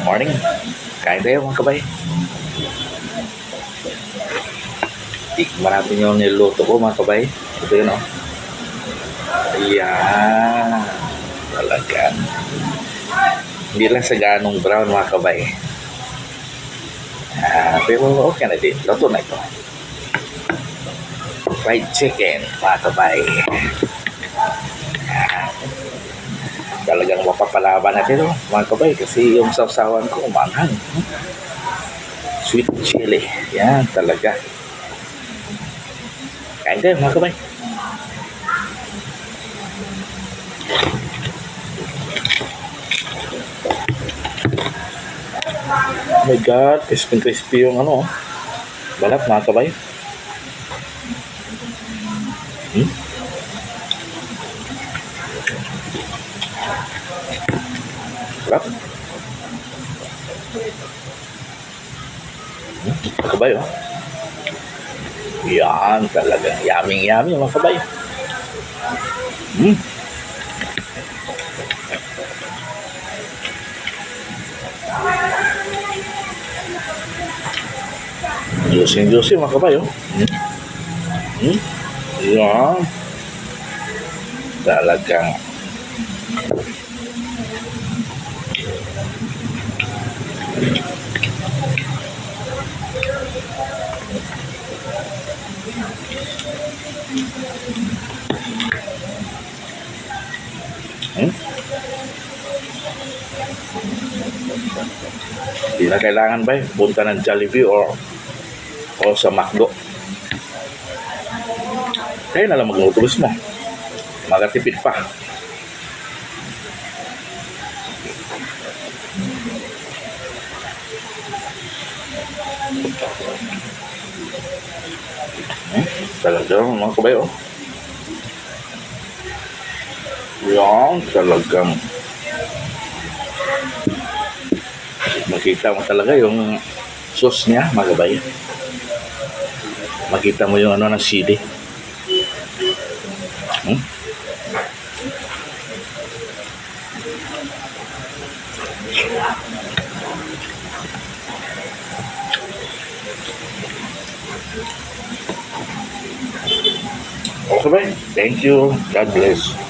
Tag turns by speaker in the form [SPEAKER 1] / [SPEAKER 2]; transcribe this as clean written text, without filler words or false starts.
[SPEAKER 1] Morning. Kain tayo mga kabay. Tikman natin yung niluto ko mga kabay. Ito yun o. Ayan. Talagang. Hindi lang sa ganong brown mga kabay. Pero okay na din. Luto na ito. Fried chicken mga kabay. Talagang mapapalaban natin mga kabay kasi yung sausawan ko umanghang. Sweet chili. Yan talaga. Kain tayo mga kabay. Oh my God, crispy yung balat mga kabay. Sarap. Mga kabay Yan, talagang yummy mga kabay. Juicy mga kabay Yan. Talagang hindi na kailangan ba punta ng Jollibee o sa McDo. Kaya na lang magluto mo. Magatipid pa. Talagang mga kabay Yan, talagang makita mo talaga yung sauce niya mga kabay. Makita mo yung ng sili. Okay, thank you. God bless.